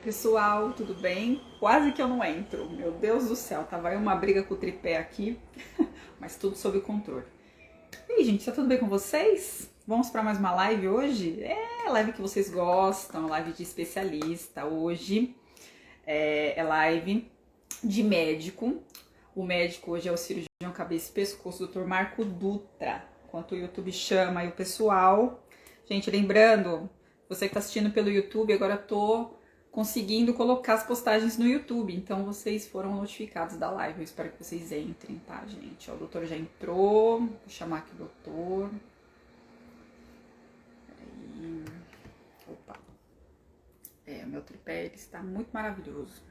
Pessoal, tudo bem? Quase que eu não entro. Meu Deus do céu, tava aí uma briga com o tripé aqui, mas tudo sob controle. E aí, gente, tá tudo bem com vocês? Vamos para mais uma live hoje? É, live que vocês gostam, live de especialista. Hoje é live de médico. O médico hoje é o cirurgião cabeça e pescoço, Dr. Marco Dutra, enquanto o YouTube chama aí o pessoal. Gente, lembrando, você que tá assistindo pelo YouTube, agora tô conseguindo colocar as postagens no YouTube, então vocês foram notificados da live. Eu espero que vocês entrem, tá, gente? Ó, o doutor já entrou, vou chamar aqui o doutor. Peraí. Opa. O meu tripé ele está muito maravilhoso.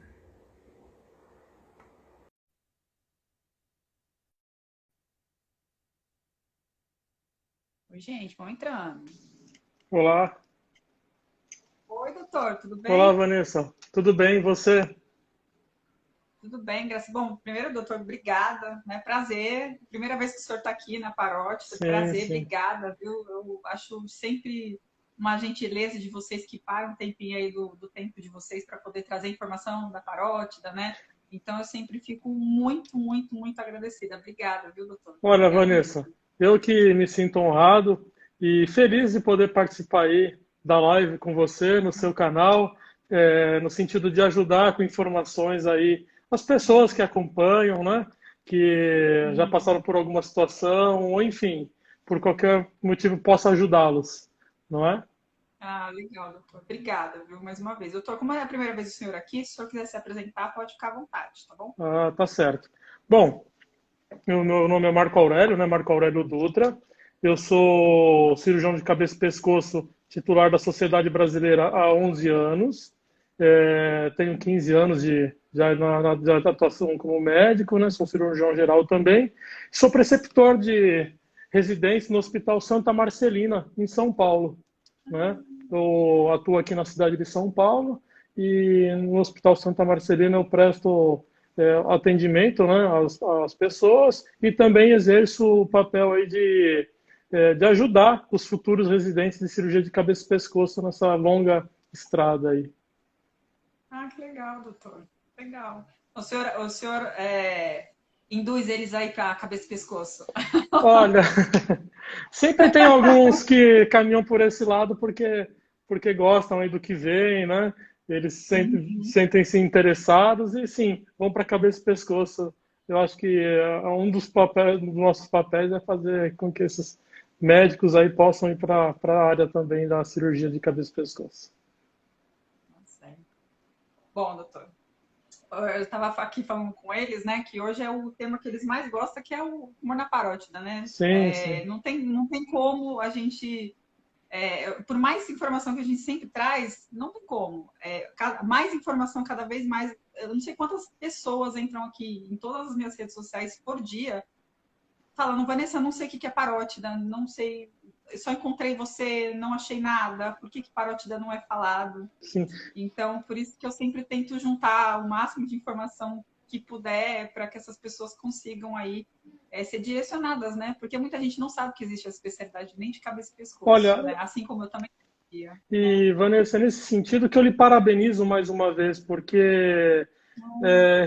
Oi, gente, vão entrando. Olá, Oi, doutor, tudo olá bem? Vanessa, tudo bem? E você? Tudo bem, graças. Bom, primeiro, doutor, obrigada, né? Prazer. Primeira vez que o senhor está aqui na parótida. Sim, Prazer, sim. obrigada, viu? Eu acho sempre uma gentileza de vocês que param um tempinho aí do tempo de vocês para poder trazer informação da parótida, né? Então, eu sempre fico muito, muito, muito agradecida. Obrigada, viu, doutor? Olha, Obrigada Vanessa, mesmo. eu que me sinto honrado e feliz de poder participar aí da live com você no seu canal, no sentido de ajudar com informações aí as pessoas que acompanham, né? Que já passaram por alguma situação, ou enfim, por qualquer motivo possa ajudá-los, não é? Ah, legal, doutor. Obrigada, viu, mais uma vez. Doutor, como é a primeira vez do senhor aqui, se o senhor quiser se apresentar, pode ficar à vontade, tá bom? Ah, tá certo. Bom, meu nome é Marco Aurélio, né? Marco Aurélio Dutra. Eu sou cirurgião de cabeça e pescoço, titular da Sociedade Brasileira há 11 anos. Tenho 15 anos de atuação como médico, né? Sou cirurgião geral também. Sou preceptor de residência no Hospital Santa Marcelina, em São Paulo, né? Eu atuo aqui na cidade de São Paulo e no Hospital Santa Marcelina eu presto atendimento, né, às pessoas e também exerço o papel aí de ajudar os futuros residentes de cirurgia de cabeça e pescoço nessa longa estrada aí. Ah, que legal, doutor. Legal. O senhor induz eles aí para cabeça e pescoço. Olha, sempre tem alguns que caminham por esse lado porque gostam aí do que vem, né? Eles sentem-se interessados e sim, vão para cabeça e pescoço. Eu acho que um dos nossos papéis é fazer com que esses médicos aí possam ir para a área também da cirurgia de cabeça e pescoço. Certo. Bom, doutor, eu estava aqui falando com eles, né, que hoje é o tema que eles mais gostam, que é o humor na parótida, né? Sim, sim. Não tem como a gente, por mais informação que a gente sempre traz, não tem como. Mais informação cada vez mais. Eu não sei quantas pessoas entram aqui em todas as minhas redes sociais por dia falando, Vanessa, eu não sei o que é parótida, não sei, eu só encontrei você, não achei nada, por que parótida não é falado? Sim. Então, por isso que eu sempre tento juntar o máximo de informação que puder para que essas pessoas consigam aí ser direcionadas, né? Porque muita gente não sabe que existe essa especialidade nem de cabeça e pescoço, Olha, né? Assim como eu também sabia, né? e Vanessa, nesse sentido que eu lhe parabenizo mais uma vez, porque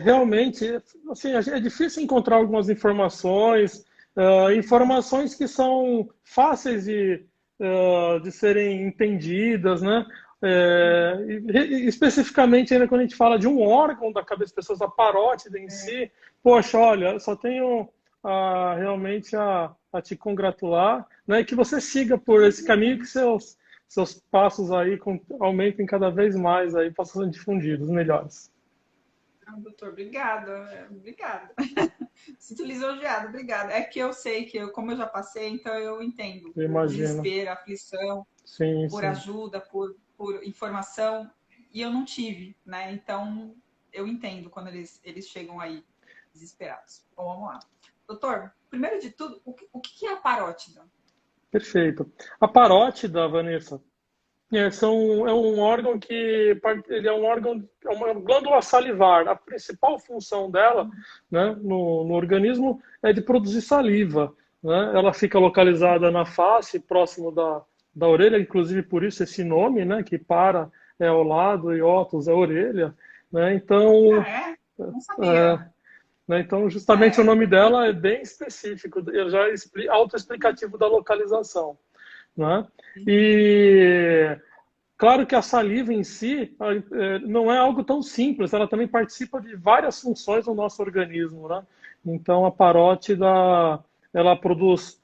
realmente assim, é difícil encontrar algumas informações, informações que são fáceis de serem entendidas, né? Especificamente ainda quando a gente fala de um órgão da cabeça das pessoas, a parótida em si, poxa, olha, só tenho realmente a te congratular, né? E que você siga por esse caminho que seus passos aí aumentem cada vez mais aí, possam ser difundidos melhores. Doutor, obrigada, obrigada. Sinto lisonjeada, obrigada. É que eu sei que, como eu já passei, então eu entendo Eu o imagino. desespero, a aflição, Sim, por sim. ajuda, por informação, e eu não tive, né? Então, eu entendo quando eles chegam aí desesperados. Bom, vamos lá. Doutor, primeiro de tudo, o que é a parótida? Perfeito. A parótida, Vanessa, é um órgão ele é um órgão, é uma glândula salivar. A principal função dela, né, no organismo é de produzir saliva, né? Ela fica localizada na face, próximo da orelha, inclusive por isso esse nome, né, que para é ao lado e ótus é a orelha, né? Então, Ah, é? Não é, sabia. né? Então, Ah, justamente o é? nome dela é bem específico, eu já autoexplicativo da localização, né? E claro que a saliva em si não é algo tão simples, ela também participa de várias funções no nosso organismo, né? Então, a parótida, ela produz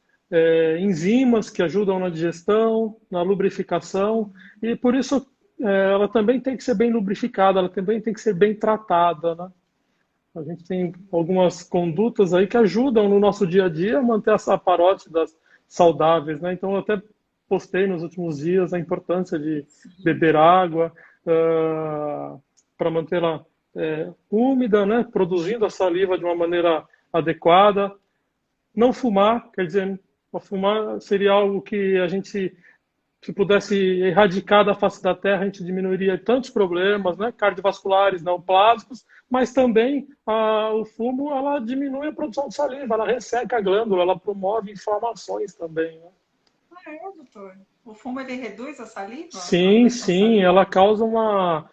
enzimas que ajudam na digestão, na lubrificação, e por isso ela também tem que ser bem lubrificada, ela também tem que ser bem tratada, né? A gente tem algumas condutas aí que ajudam no nosso dia a dia a manter essa parótidas saudáveis, né? Então, eu até postei nos últimos dias a importância de Sim. beber água para mantê-la úmida, né? Produzindo a saliva de uma maneira adequada. Não fumar, quer dizer, fumar seria algo que a gente se pudesse erradicar da face da Terra, a gente diminuiria tantos problemas, né, cardiovasculares, neoplásicos, mas também o fumo ela diminui a produção de saliva, ela resseca a glândula, ela promove inflamações também. Né? Ah, é, doutor? O fumo ele reduz a saliva, a Sim, produção de sim, saliva? ela causa uma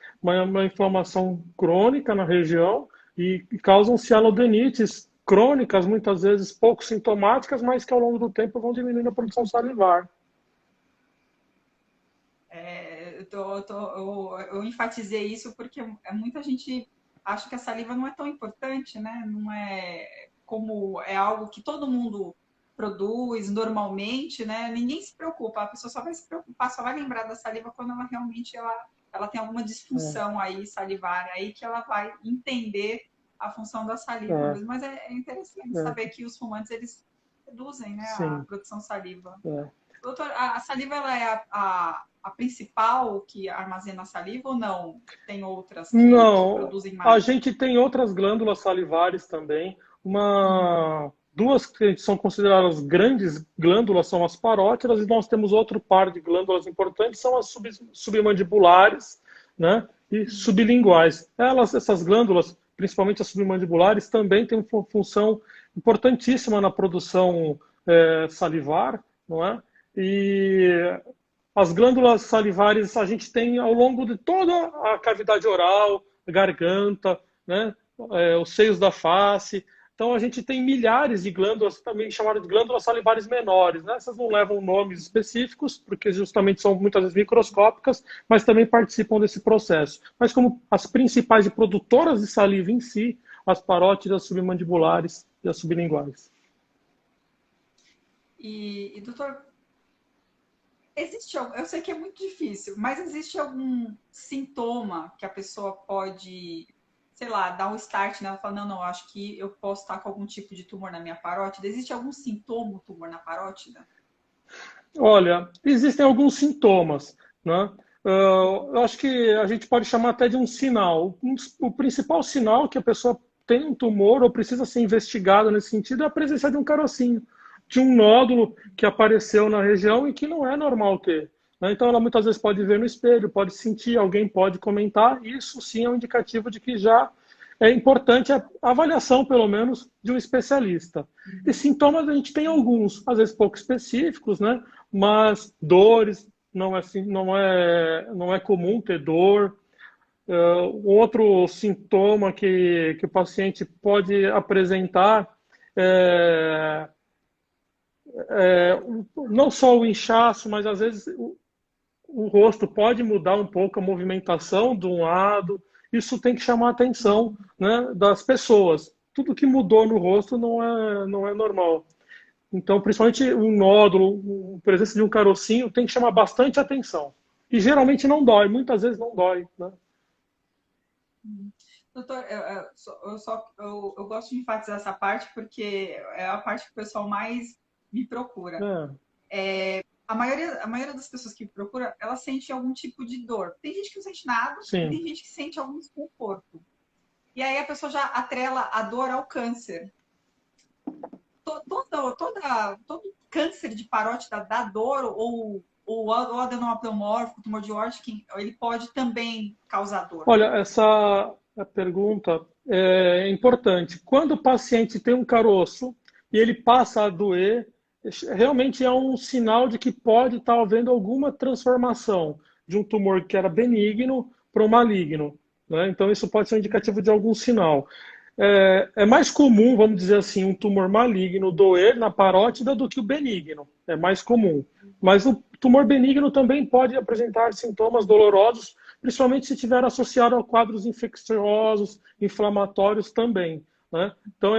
inflamação crônica na região e causam cianodenites crônicas, muitas vezes pouco sintomáticas, mas que ao longo do tempo vão diminuindo a produção salivar. É, eu enfatizei isso porque muita gente acha que a saliva não é tão importante, né? Não é como é algo que todo mundo produz normalmente, né? Ninguém se preocupa, a pessoa só vai se preocupar, só vai lembrar da saliva quando ela realmente ela tem alguma É, disfunção aí salivar, aí que ela vai entender a função da saliva é, mesmo. Mas é interessante é, saber que os fumantes eles reduzem, né, a sim. produção de saliva. É. Doutor, a saliva ela é a principal que armazena a saliva ou não? Tem outras que Não, produzem a mais? gente tem outras glândulas salivares também. Duas que são consideradas grandes glândulas são as parótidas e nós temos outro par de glândulas importantes, são as submandibulares, né, e sublinguais. Essas glândulas, principalmente as submandibulares, também têm uma função importantíssima na produção salivar, não é? E as glândulas salivares a gente tem ao longo de toda a cavidade oral, garganta, né, os seios da face. Então a gente tem milhares de glândulas, também chamadas de glândulas salivares menores. Né? Essas não levam nomes específicos, porque justamente são muitas vezes microscópicas, mas também participam desse processo. Mas como as principais produtoras de saliva em si, as parótidas, submandibulares e as sublinguais. Doutor, existe algum, eu sei que é muito difícil, mas existe algum sintoma que a pessoa pode, sei lá, dar um start, né? Ela fala, não, acho que eu posso estar com algum tipo de tumor na minha parótida. Existe algum sintoma, tumor na parótida? Olha, existem alguns sintomas, né? Eu acho que a gente pode chamar até de um sinal. O principal sinal que a pessoa tem um tumor ou precisa ser investigada nesse sentido é a presença de um carocinho, de um nódulo que apareceu na região e que não é normal ter. Né? Então, ela muitas vezes pode ver no espelho, pode sentir, alguém pode comentar. Isso sim é um indicativo de que já é importante a avaliação, pelo menos, de um especialista. E sintomas a gente tem alguns, às vezes pouco específicos, né? Mas dores, não é comum ter dor. Outro sintoma que o paciente pode apresentar é, não só o inchaço, mas às vezes o rosto pode mudar um pouco a movimentação de um lado. Isso tem que chamar a atenção, né, das pessoas. Tudo que mudou no rosto não é normal. Então, principalmente um nódulo, a presença de um carocinho, tem que chamar bastante atenção. E geralmente não dói, muitas vezes não dói. Né? Doutor, eu gosto de enfatizar essa parte porque é a parte que o pessoal mais me procura. É, A maioria das pessoas que me procura, ela sente algum tipo de dor. Tem gente que não sente nada e sim. tem gente que sente algum desconforto. E aí a pessoa já atrela a dor ao câncer. Todo câncer de parótida dá dor ou o adenomapleomórfico, tumor de Hodgkin, ele pode também causar dor. Olha, essa pergunta é importante. Quando o paciente tem um caroço e ele passa a doer, realmente é um sinal de que pode estar havendo alguma transformação. de um tumor que era benigno para um maligno, né? Então, isso pode ser um indicativo de algum sinal. É mais comum, vamos dizer assim, um tumor maligno doer na parótida do que o benigno. É mais comum. Mas o tumor benigno também pode apresentar sintomas dolorosos, principalmente se estiver associado a quadros infecciosos, inflamatórios também, né? Então,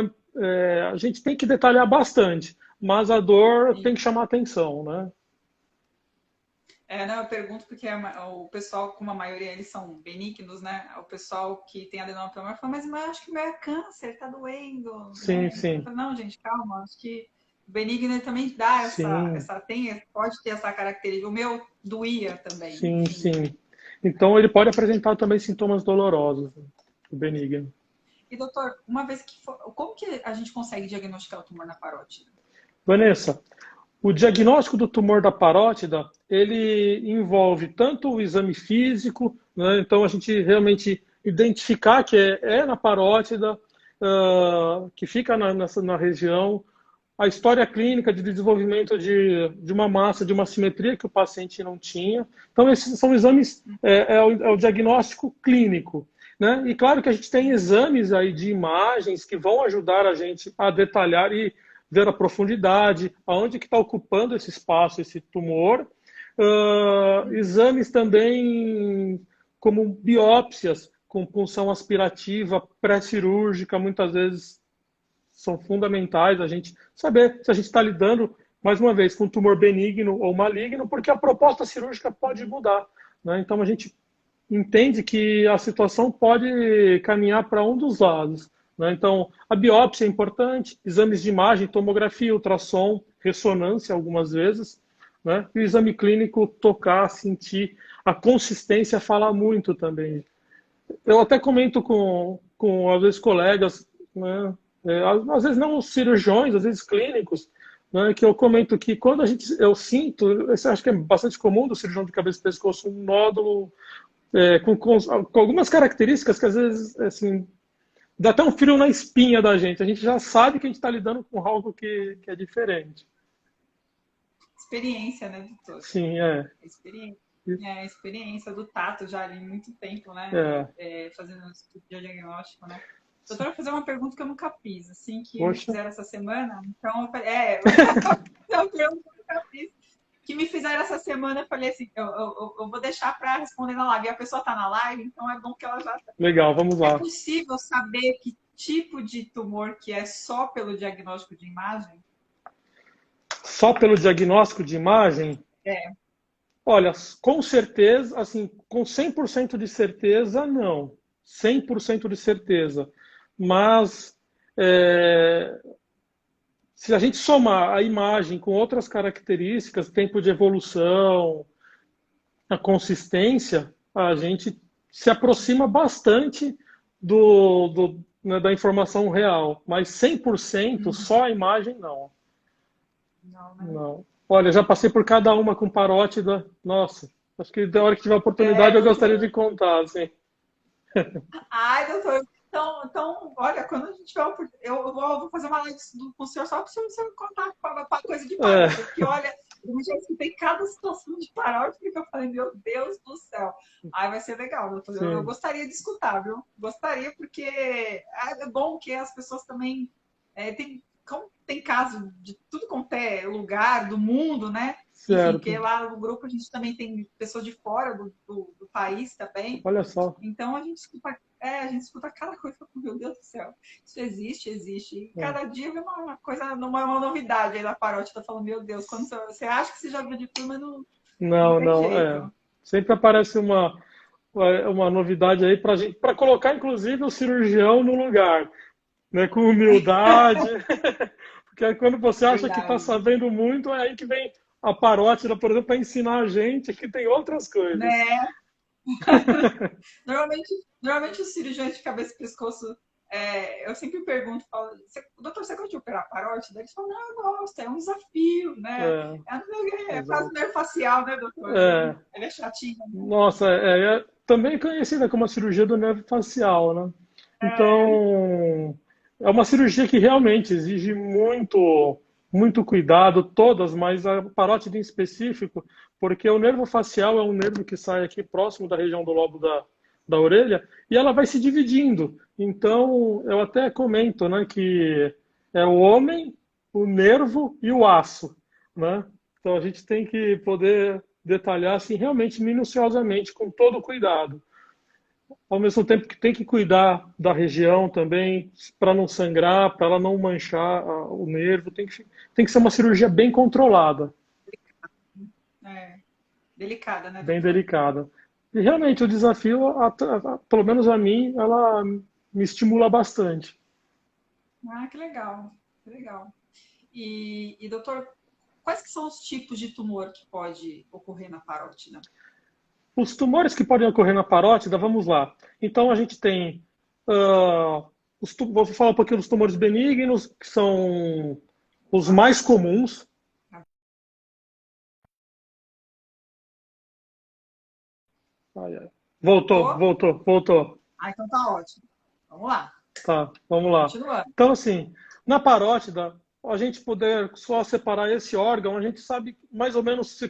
a gente tem que detalhar bastante, mas a dor tem que chamar atenção, né? Não, eu pergunto porque o pessoal, como a maioria eles são benignos, né? O pessoal que tem adenoma pulmonar fala, mas eu acho que o meu é câncer, tá doendo, Sim, né? Eu sim, falo, não, gente, calma, acho que o benigno ele também dá sim, pode ter essa característica. O meu doía também, sim, enfim. sim. Então, ele pode apresentar também sintomas dolorosos, né? O benigno. E doutor, uma vez que for, como que a gente consegue diagnosticar o tumor na parótida? Vanessa, o diagnóstico do tumor da parótida, ele envolve tanto o exame físico, né? Então a gente realmente identificar que é na parótida, que fica na região, a história clínica de desenvolvimento de uma massa, de uma simetria que o paciente não tinha. Então esses são exames, é o diagnóstico clínico, né? E claro que a gente tem exames aí de imagens que vão ajudar a gente a detalhar e ver a profundidade, aonde que está ocupando esse espaço, esse tumor. Exames também como biópsias com punção aspirativa pré-cirúrgica, muitas vezes são fundamentais a gente saber se a gente está lidando, mais uma vez, com tumor benigno ou maligno, porque a proposta cirúrgica pode mudar, né? Então a gente entende que a situação pode caminhar para um dos lados, né? Então, a biópsia é importante, exames de imagem, tomografia, ultrassom, ressonância algumas vezes, né? E o exame clínico, tocar, sentir, a consistência fala muito também. Eu até comento com às vezes, colegas, né? Às vezes não cirurgiões, às vezes clínicos, né? Que eu comento que quando eu sinto, isso eu acho que é bastante comum do cirurgião de cabeça e pescoço, um nódulo com algumas características que às vezes assim, dá até um frio na espinha da gente. A gente já sabe que a gente está lidando com algo que é diferente. Experiência, né, doutor? Sim, Experiência. A experiência do tato já ali muito tempo, né? é. Fazendo esse tipo de diagnóstico, né? Doutora, vou fazer uma pergunta que eu nunca fiz, assim, que me Poxa, fizeram essa semana. Então, eu pergunta que eu nunca fiz. Que me fizeram essa semana, eu falei assim, eu vou deixar para responder na live. E a pessoa está na live, então é bom que ela já. legal, vamos É lá. possível saber que tipo de tumor que é só pelo diagnóstico de imagem? Só pelo diagnóstico de imagem, É. olha, com certeza, assim, com 100% de certeza, não. 100% de certeza. Mas é, se a gente somar a imagem com outras características, tempo de evolução, a consistência, a gente se aproxima bastante né, da informação real. Mas 100% só a imagem, não. Não, né? Não. Olha, já passei por cada uma com parótida. Nossa, acho que da hora que tiver oportunidade eu gostaria Doutor. de contar, assim. Ai, doutor. Então, olha, quando a gente tiver eu vou fazer uma live com o senhor só para o senhor me contar a coisa de É, parótida, porque olha, eu já escutei cada situação de parótida que eu falei, meu Deus do céu. Ai, vai ser legal, doutor. Eu sim, gostaria de escutar, viu? Gostaria, porque é bom que as pessoas também como tem caso de tudo quanto é lugar do mundo, né? Enfim, porque certo. lá no grupo a gente também tem pessoas de fora do país também. Olha só. Então a gente escuta cada coisa, meu Deus do céu, isso existe, existe. E É. cada dia vem uma coisa, uma novidade aí da paródia, tá falando, meu Deus, quando você acha que você já viu de tudo, mas não Não, tem não, jeito. sempre aparece uma novidade aí para gente, para colocar inclusive o cirurgião no lugar, né, com humildade, porque aí quando você acha que está Verdade. sabendo muito, é aí que vem a parótida, por exemplo, para ensinar a gente que tem outras coisas. Né? Normalmente os cirurgiões de cabeça e pescoço, eu sempre pergunto, falo, doutor, você gosta de operar parótida? Eles falam, não, eu gosto, é um desafio, né? É, É quase exato. nervo facial, né, doutor? É, Ele é chatinho, né? nossa, é também conhecida como a cirurgia do nervo facial, né? Então, é uma cirurgia que realmente exige muito, muito cuidado, todas, mas a parótide em específico, porque o nervo facial é um nervo que sai aqui próximo da região do lobo da orelha e ela vai se dividindo. Então, eu até comento, né, que é o homem, o nervo e o aço, né? Então, a gente tem que poder detalhar assim, realmente minuciosamente, com todo cuidado. Ao mesmo tempo que tem que cuidar da região também, para não sangrar, para ela não manchar o nervo, tem que ser uma cirurgia bem controlada, É, delicada, né, bem doutor? delicada. E realmente o desafio, pelo menos a mim, ela me estimula bastante. Ah, que legal, que legal. Doutor, quais que são os tipos de tumor que pode ocorrer na parótida? Os tumores que podem ocorrer na parótida, vamos lá. Então a gente tem, vou falar um pouquinho dos tumores benignos, que são os mais comuns. Ai, ai. Voltou, Tô? voltou, voltou. Ah, então tá ótimo. Vamos lá, Tá, vamos lá. continuando. Então, assim, na parótida, a gente poder só separar esse órgão, a gente sabe mais ou menos,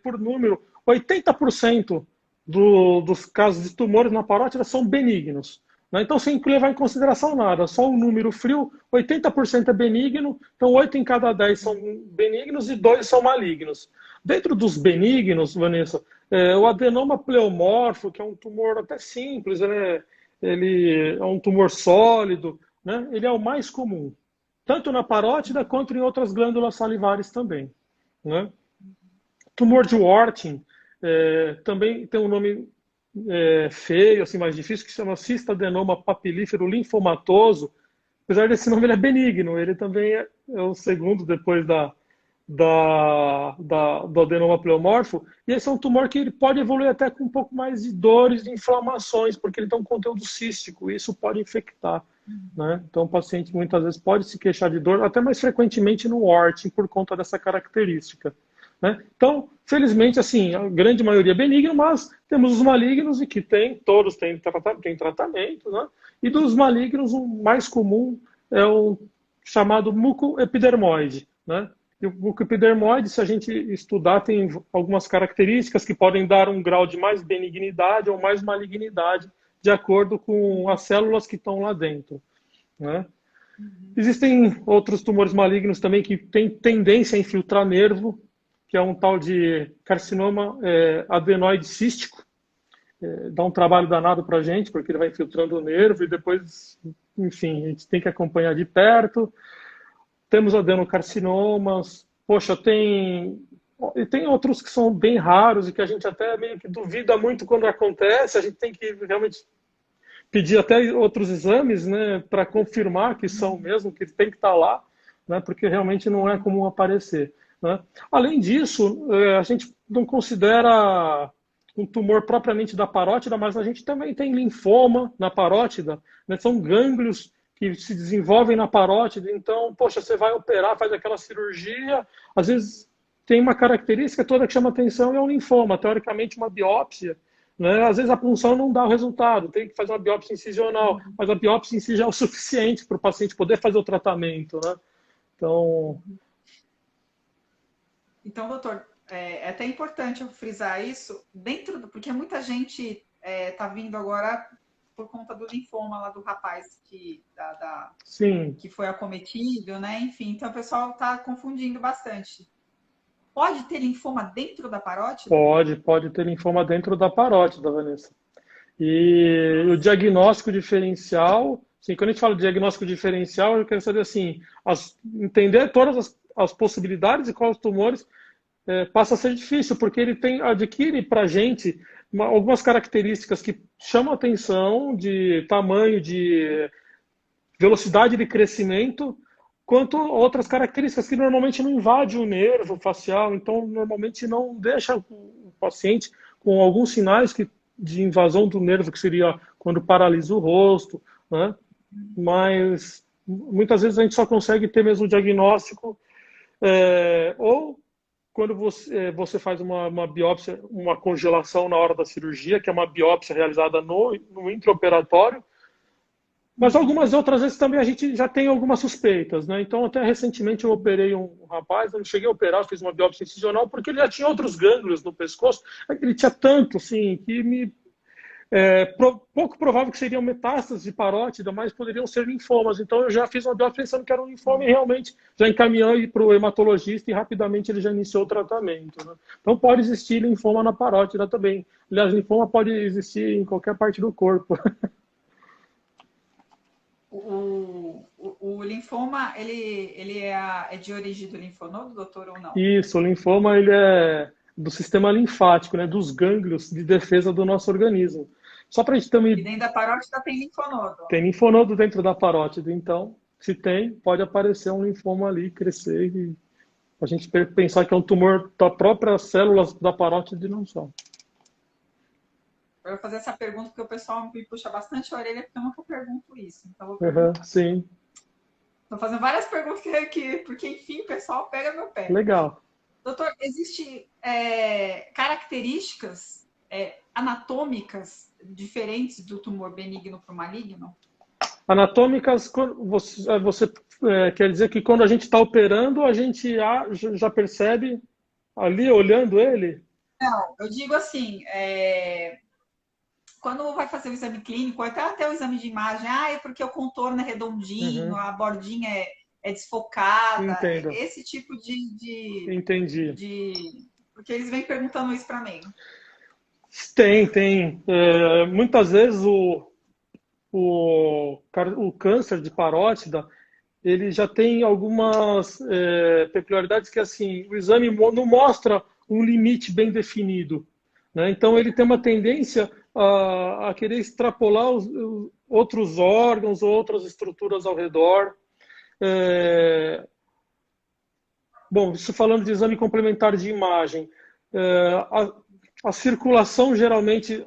por número, 80% dos casos de tumores na parótida são benignos. Né? Então, sem levar em consideração nada, só o número frio, 80% é benigno, então 8 em cada 10 são benignos e 2 são malignos. Dentro dos benignos, Vanessa, o adenoma pleomorfo, que é um tumor até simples, né? Ele é um tumor sólido, né? Ele é o mais comum, tanto na parótida quanto em outras glândulas salivares também, né? Tumor de Warthin também tem um nome feio, assim, mais difícil, que se chama cistadenoma papilífero linfomatoso. Apesar desse nome, ele é benigno, ele também é o segundo depois do adenoma pleomorfo, e esse é um tumor que ele pode evoluir até com um pouco mais de dores, de inflamações, porque ele tem um conteúdo cístico, e isso pode infectar. Né? Então, o paciente muitas vezes pode se queixar de dor, até mais frequentemente no Warthin, por conta dessa característica. Né? Então, felizmente, assim, a grande maioria é benigno, mas temos os malignos e que todos têm tratamento, né? E dos malignos, o mais comum é o chamado mucoepidermoide, né? E o mucoepidermoide, se a gente estudar, tem algumas características que podem dar um grau de mais benignidade ou mais malignidade, de acordo com as células que estão lá dentro, né? Existem outros tumores malignos também que têm tendência a infiltrar nervo, que é um tal de carcinoma adenoide cístico. Dá um trabalho danado para a gente, porque ele vai infiltrando o nervo e depois, enfim, a gente tem que acompanhar de perto. Temos adenocarcinomas, poxa, e tem outros que são bem raros e que a gente até meio que duvida muito quando acontece, a gente tem que realmente pedir até outros exames, né, para confirmar que são mesmo, que tem que estar lá, né, porque realmente não é comum aparecer. Né? Além disso, a gente não considera um tumor propriamente da parótida, mas a gente também tem linfoma na parótida, né? São gânglios que se desenvolvem na parótida, então, poxa, você vai operar, faz aquela cirurgia, às vezes tem uma característica toda que chama atenção e é um linfoma, teoricamente uma biópsia, né? Às vezes a punção não dá o resultado, tem que fazer uma biópsia incisional, mas a biópsia em si já é o suficiente para o paciente poder fazer o tratamento, né? Então, Então, doutor, é até importante eu frisar isso porque muita gente está vindo agora por conta do linfoma lá do rapaz sim, que foi acometido, né? Enfim, então o pessoal está confundindo bastante. Pode ter linfoma dentro da parótida? pode ter linfoma dentro da parótida, Vanessa. E o Nossa. diagnóstico diferencial, assim, quando a gente fala de diagnóstico diferencial, eu quero saber assim, entender todas as possibilidades e quais os tumores passa a ser difícil, porque ele adquire para a gente algumas características que chamam atenção de tamanho, de velocidade de crescimento, quanto outras características que normalmente não invadem o nervo facial, então normalmente não deixa o paciente com alguns sinais de invasão do nervo, que seria quando paralisa o rosto, né? Mas muitas vezes a gente só consegue ter mesmo o diagnóstico ou quando você faz uma biópsia, uma congelação na hora da cirurgia, que é uma biópsia realizada no intraoperatório, Mas algumas outras vezes também a gente já tem algumas suspeitas, né? Então, até recentemente eu operei um rapaz, eu não cheguei a operar, fiz uma biópsia incisional, porque ele já tinha outros gânglios no pescoço, ele tinha tanto, assim, que me pouco provável que seriam metástases de parótida, mas poderiam ser linfomas. Então eu já fiz uma biópsia pensando que era um linfoma e realmente já encaminhei para o hematologista e rapidamente ele já iniciou o tratamento. Né? Então pode existir linfoma na parótida também. Aliás, linfoma pode existir em qualquer parte do corpo. O linfoma, ele é de origem do linfonodo, doutor, ou não? Isso, o linfoma ele é do sistema linfático, né, dos gânglios de defesa do nosso organismo. Só para a gente E também dentro da parótida tem linfonodo. tem linfonodo dentro da parótida, então, se tem, pode aparecer um linfoma ali, crescer e a gente pensar que é um tumor da própria célula da parótide e não só. Eu vou fazer essa pergunta porque o pessoal me puxa bastante a orelha porque eu nunca pergunto isso. Então, eu vou Uhum, perguntar. sim, Estou fazendo várias perguntas porque, enfim, o pessoal pega meu pé. legal. Doutor, existem características anatômicas diferentes do tumor benigno para o maligno? Anatômicas, você quer dizer que quando a gente está operando, a gente já percebe ali, olhando ele? Não, eu digo assim, quando vai fazer o exame clínico, até o exame de imagem, é porque o contorno é redondinho, Uhum, a bordinha é desfocada, entendo, esse tipo entendi. Porque eles vêm perguntando isso para mim. Tem. Muitas vezes o câncer de parótida, ele já tem algumas peculiaridades que, assim, o exame não mostra um limite bem definido, né? Então, ele tem uma tendência a querer extrapolar os outros órgãos, outras estruturas ao redor. É, Bom, isso falando de exame complementar de imagem, a circulação geralmente,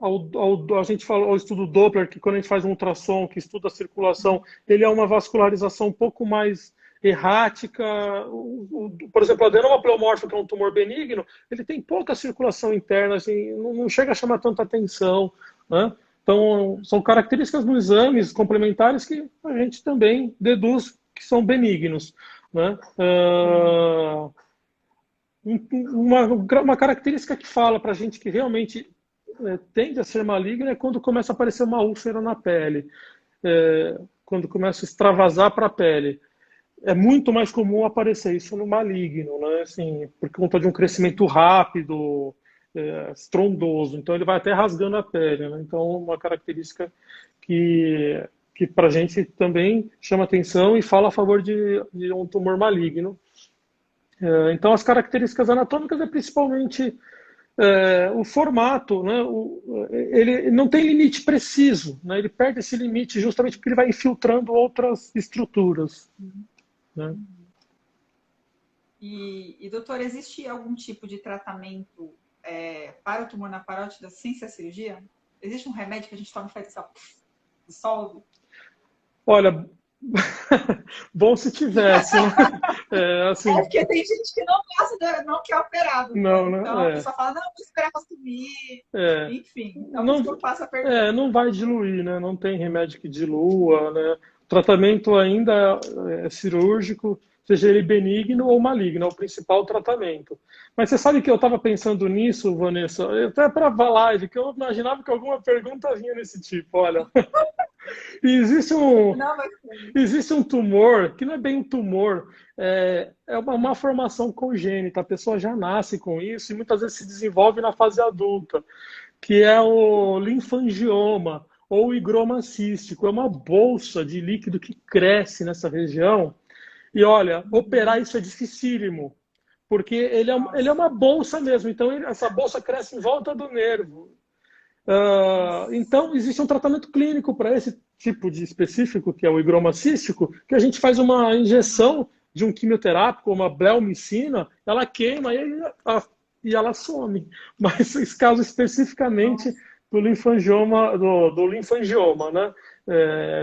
a gente fala ao estudo Doppler, que quando a gente faz um ultrassom que estuda a circulação, ele é uma vascularização um pouco mais errática. Por exemplo, o adenoma pleomórfico, que é um tumor benigno, ele tem pouca circulação interna, assim, não chega a chamar tanta atenção, né? Então, são características dos exames complementares que a gente também deduz que são benignos, né? Uma característica que fala para a gente que realmente tende a ser maligno é quando começa a aparecer uma úlcera na pele, quando começa a extravasar para a pele. É muito mais comum aparecer isso no maligno, né? Assim, por conta de um crescimento rápido, estrondoso. Então ele vai até rasgando a pele, né? Então uma característica que para a gente também chama atenção e fala a favor de um tumor maligno. Então, as características anatômicas é principalmente o formato, né? Ele não tem limite preciso, né? Ele perde esse limite justamente porque ele vai infiltrando outras estruturas, né? Doutor, existe algum tipo de tratamento para o tumor na parótida sem ser cirurgia? Existe um remédio que a gente toma e faz assim, ó, dissolve? Olha, bom se tivesse, né? Assim, Porque tem gente que não gosta, não quer operar, doutor. não, Então a né? pessoa fala, não, vou esperar para sumir. É, Enfim, então por isso que não, eu faço a pergunta. não vai diluir, né? Não tem remédio que dilua, né? O tratamento ainda é cirúrgico, seja ele benigno ou maligno, é o principal tratamento. Mas você sabe que eu estava pensando nisso, Vanessa, até para a live, que eu imaginava que alguma pergunta vinha desse tipo, olha. E Não, mas existe um tumor, que não é bem um tumor, é uma malformação congênita, a pessoa já nasce com isso e muitas vezes se desenvolve na fase adulta, que é o linfangioma ou higroma cístico. É uma bolsa de líquido que cresce nessa região. E olha, operar isso é dificílimo, porque ele é uma bolsa mesmo. Então, essa bolsa cresce em volta do nervo. Então, existe um tratamento clínico para esse tipo de específico, que é o higroma cístico, que a gente faz uma injeção de um quimioterápico, uma bleomicina, ela queima e ela some. Mas esse caso especificamente do linfangioma, do linfangioma, né?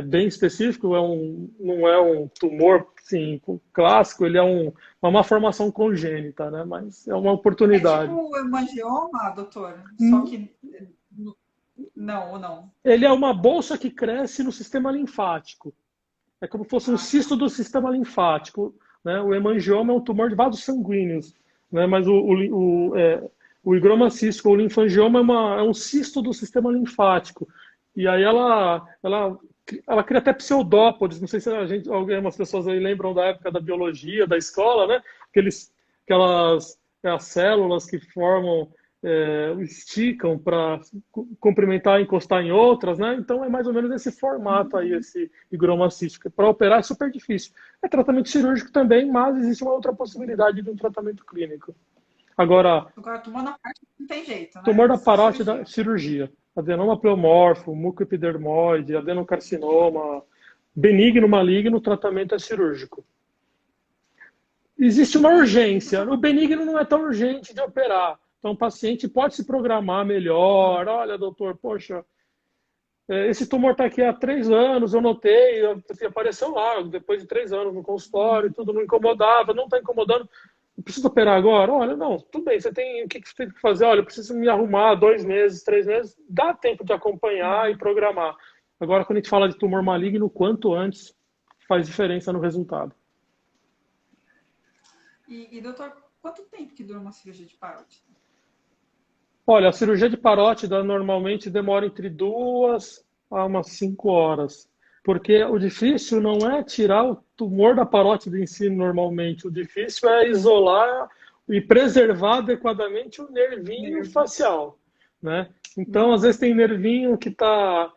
Bem específico, não é um tumor assim, clássico, ele é uma malformação congênita, né? Mas é uma é tipo oportunidade. o hemangioma, doutor, só Hum, que Não, ou não? Ele é uma bolsa que cresce no sistema linfático. É como se fosse um Ah, tá. cisto do sistema linfático, né? O hemangioma é um tumor de vasos sanguíneos, né? Mas o higroma cístico ou linfangioma é um cisto do sistema linfático. E aí ela cria até pseudópodes. Não sei se algumas pessoas aí lembram da época da biologia, da escola, né? Aquelas as células que formam esticam para complementar e encostar em outras, né? Então é mais ou menos esse formato aí, esse higroma cístico. Para operar é super difícil. É tratamento cirúrgico também, mas existe uma outra possibilidade de um tratamento clínico. Agora, Agora, tomando a parte, não tem jeito, tumor né? da Só parótide da cirurgia. cirurgia, adenoma pleomorfo, mucoepidermoide, adenocarcinoma, benigno, maligno, o tratamento é cirúrgico. Existe uma E urgência. doutor, O benigno não é tão urgente de operar. Então, o paciente pode se programar melhor. Olha, doutor, poxa, esse tumor está aqui há 3 anos, eu notei, apareceu lá, depois de 3 anos no consultório, tudo não incomodava, não está incomodando. Eu preciso operar agora? Olha, não, tudo bem, o que você tem que fazer? Olha, eu preciso me arrumar 2 meses, 3 meses, dá tempo de acompanhar e programar. Agora, quando a gente fala de tumor maligno, quanto antes faz diferença no resultado. doutor, quanto tempo que dura uma cirurgia de parótida? Olha, a cirurgia de parótida normalmente demora entre 2 a umas 5 horas, porque o difícil não é tirar o tumor da parótida em si normalmente, o difícil é isolar e preservar adequadamente o nervinho Nervo. facial, né? Então, às vezes tem nervinho que está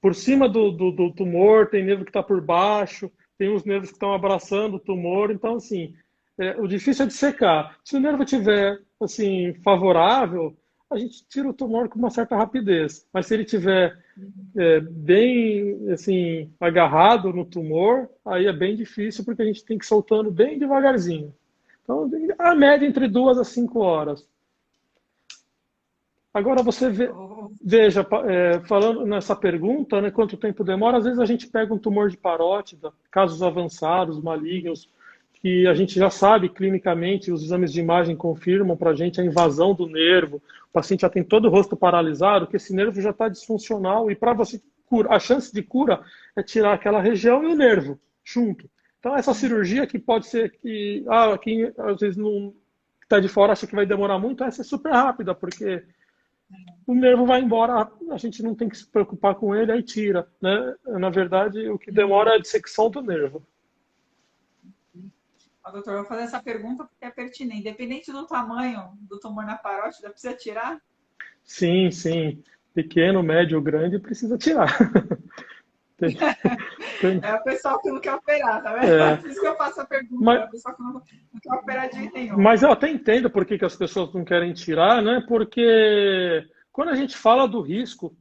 por cima do tumor, tem nervo que está por baixo, tem os nervos que estão abraçando o tumor. Então, assim, o difícil é de secar. Se o nervo tiver assim favorável, a gente tira o tumor com uma certa rapidez. Mas se ele tiver bem assim agarrado no tumor, aí é bem difícil porque a gente tem que ir soltando bem devagarzinho. Então, a média entre 2 a 5 horas. Agora Oh, veja, falando nessa pergunta, né, quanto tempo demora, às vezes a gente pega um tumor de parótida, casos avançados, malignos, que a gente já sabe clinicamente, os exames de imagem confirmam para a gente a invasão do nervo, o paciente já tem todo o rosto paralisado, que esse nervo já está disfuncional, e para você curar, a chance de cura é tirar aquela região e o nervo junto. Então, essa cirurgia que pode ser que, quem às vezes não está de fora acha que vai demorar muito, essa é super rápida, porque o nervo vai embora, a gente não tem que se preocupar com ele, aí tira, né? Na verdade, o que demora é a dissecção do nervo. doutor, eu vou fazer essa pergunta porque é pertinente. Independente do tamanho do tumor na parótida, precisa tirar? Sim, sim. Pequeno, médio, grande, precisa tirar. Tem- tem- É o pessoal que não quer operar, tá vendo? é, Por isso que eu faço a pergunta. mas, É o pessoal que não quer operar de jeito nenhum. mas eu até entendo por que que as pessoas não querem tirar, né? Porque quando a gente fala do risco,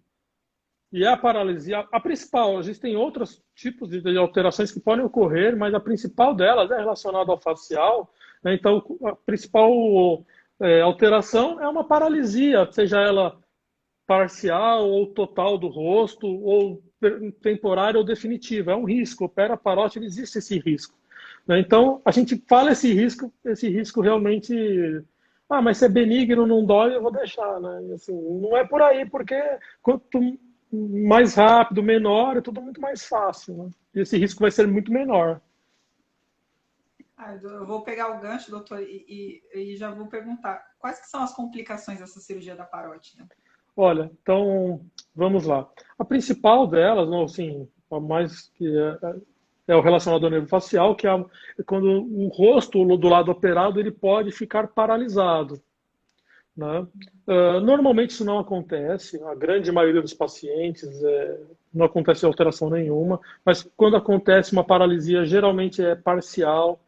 e a paralisia, a principal, existem outros tipos de alterações que podem ocorrer, mas a principal delas é relacionada ao facial, né? Então, a principal alteração é uma paralisia, seja ela parcial ou total do rosto, ou temporária ou definitiva. É um risco. Opera a parótida, existe esse risco, né? Então, a gente fala esse risco realmente. Ah, mas se é benigno, não dói, eu vou deixar, né? E, assim, não é por aí, porque quanto mais rápido, menor, é tudo muito mais fácil, né? E esse risco vai ser muito menor. Eu vou pegar o gancho, doutor, e já vou perguntar. Quais que são as complicações dessa cirurgia da parótida? Olha, então, vamos lá. A principal delas, não, assim, a mais que é o relacionado ao nervo facial, que é quando o rosto do lado operado ele pode ficar paralisado, né? Normalmente isso não acontece, a grande maioria dos pacientes não acontece alteração nenhuma, mas quando acontece uma paralisia, geralmente é parcial,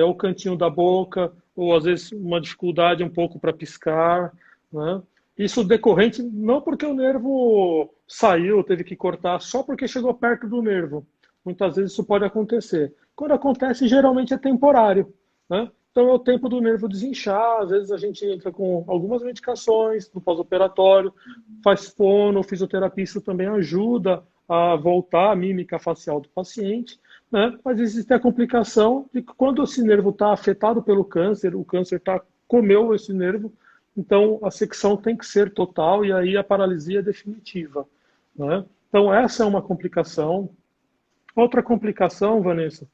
ou o cantinho da boca, ou às vezes uma dificuldade um pouco para piscar, né? Isso decorrente não porque o nervo saiu, teve que cortar, só porque chegou perto do nervo. Muitas vezes isso pode acontecer. Quando acontece, geralmente é temporário, né? Então é o tempo do nervo desinchar, às vezes a gente entra com algumas medicações no pós-operatório, faz fono, fisioterapia, isso também ajuda a voltar a mímica facial do paciente, né? Mas existe a complicação de que quando esse nervo está afetado pelo câncer, o câncer comeu esse nervo, então a secção tem que ser total e aí a paralisia é definitiva, né? Então essa é uma complicação. Outra complicação, Vanessa,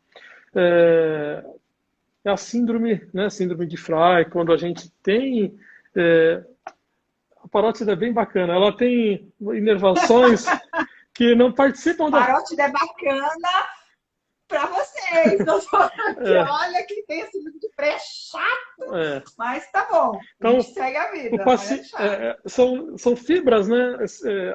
é, é a síndrome, né, síndrome de Frey, quando a gente tem a parótida é bem bacana, ela tem inervações que não participam da. Parótida é bacana para vocês, doutor, que É, olha que tem esse livro de chato, é. mas tá bom, a Então, gente segue a o vida, mas é paci... chato. são fibras, né,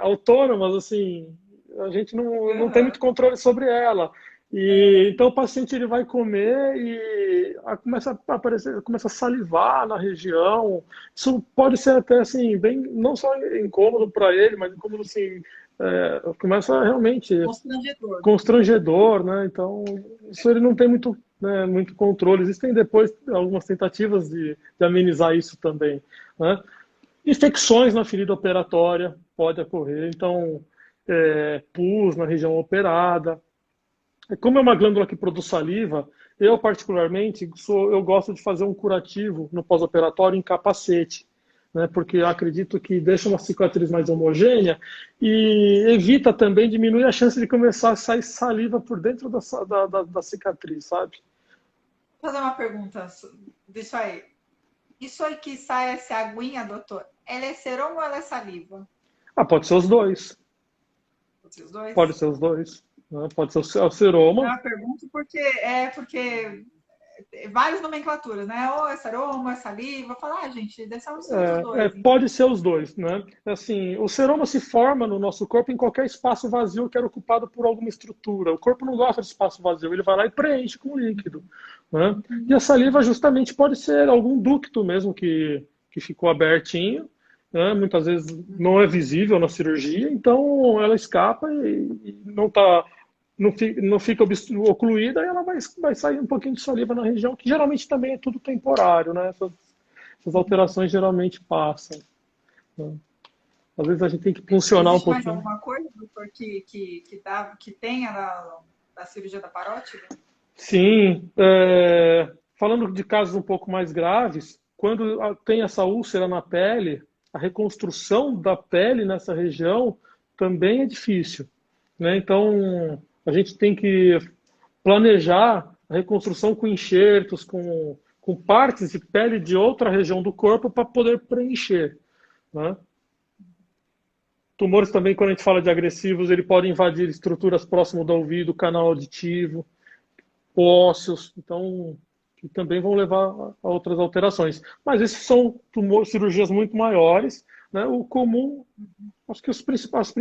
autônomas, assim, a gente não tem muito Uhum. controle sobre ela. E então o paciente ele vai comer e começa a aparecer, começa a salivar na região. Isso pode ser até assim, bem, não só incômodo para ele, mas incômodo assim, começa realmente Constrangedor. constrangedor, né? Então, isso ele não tem muito, né, muito controle. Existem depois algumas tentativas de amenizar isso também, né? Infecções na ferida operatória pode ocorrer, então, pus na região operada. Como é uma glândula que produz saliva, eu particularmente eu gosto de fazer um curativo no pós-operatório em capacete, né? Porque eu acredito que deixa uma cicatriz mais homogênea e evita também diminuir a chance de começar a sair saliva por dentro da cicatriz, sabe? Vou fazer uma pergunta disso aí. Isso aí que sai essa aguinha, doutor, ela é seroma ou ela é saliva? Ah, pode ser os dois. Vocês Pode dois? ser os dois, né? Pode ser o seroma. Não, eu pergunto porque várias nomenclaturas, né? Ou é seroma, ou é saliva. Falar, gente, deve ser um dos dois. Pode ser os dois, né? Assim, o seroma se forma no nosso corpo em qualquer espaço vazio que era ocupado por alguma estrutura. O corpo não gosta de espaço vazio, ele vai lá e preenche com líquido, né? E a saliva justamente pode ser algum ducto mesmo que ficou abertinho, né? Muitas vezes não é visível na cirurgia, então ela escapa e não fica ocluída e ela vai sair um pouquinho de saliva na região, que geralmente também é tudo temporário, né? Essas alterações geralmente passam, né? Às vezes a gente tem que funcionar um Existe mais pouquinho. alguma coisa, doutor, que tenha da cirurgia da parótida? Sim, falando de casos um pouco mais graves, quando tem essa úlcera na pele, a reconstrução da pele nessa região também é difícil, né? Então, a gente tem que planejar a reconstrução com enxertos, com partes de pele de outra região do corpo para poder preencher, né? Tumores também, quando a gente fala de agressivos, ele pode invadir estruturas próximas do ouvido, canal auditivo, ósseos, então que também vão levar a outras alterações. Mas esses são cirurgias muito maiores, né? O comum, acho que as principais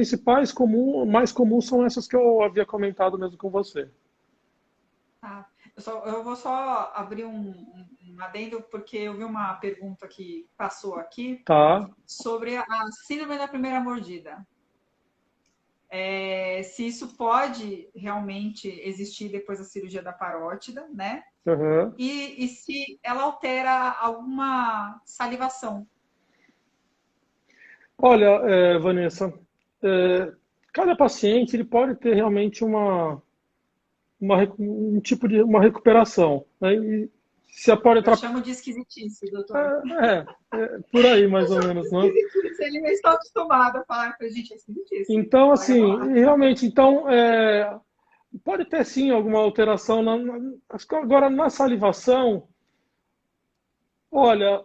mais comuns são essas que eu havia comentado mesmo com você. Tá. Eu vou só abrir um adendo, porque eu vi uma pergunta que passou aqui Tá? sobre a síndrome da primeira mordida. Se isso pode realmente existir depois da cirurgia da parótida, né? Uhum. E se ela altera alguma salivação. Olha, Vanessa, é, cada paciente ele pode ter realmente um tipo de uma recuperação, né? E se pode Eu atrapalhar. chamo de esquisitice, doutor. Por aí mais Eu ou chamo menos, de né? esquisitice. Ele nem está acostumado a falar com a gente, é esquisitice. Então, Mas vamos assim, lá. realmente, então, pode ter sim alguma alteração. Acho que agora na salivação, olha,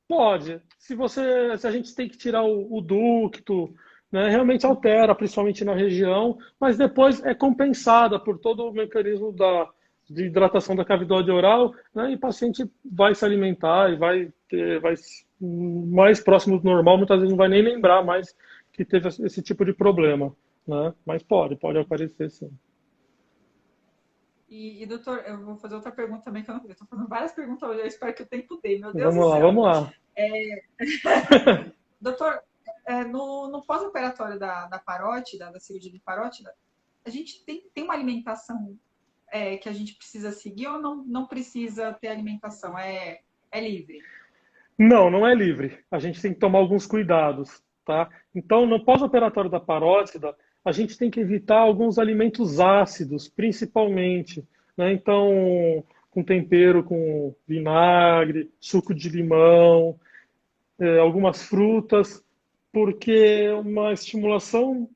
pode. Se a gente tem que tirar o ducto, né, realmente altera, principalmente na região, mas depois é compensada por todo o mecanismo de hidratação da cavidade oral, né, e o paciente vai se alimentar e vai mais próximo do normal, muitas vezes não vai nem lembrar mais que teve esse tipo de problema, né? Mas pode aparecer sim. Doutor, eu vou fazer outra pergunta também, que eu estou fazendo várias perguntas hoje, eu espero que o tempo dê, meu Deus do Vamos lá, céu. vamos lá. Doutor, no pós-operatório da parótida, da cirurgia de parótida, a gente tem uma alimentação que a gente precisa seguir ou não precisa ter alimentação? É livre? Não, não é livre. A gente tem que tomar alguns cuidados, tá? Então, no pós-operatório da parótida, a gente tem que evitar alguns alimentos ácidos, principalmente, né? Então, com tempero, com vinagre, suco de limão, algumas frutas, porque uma estimulação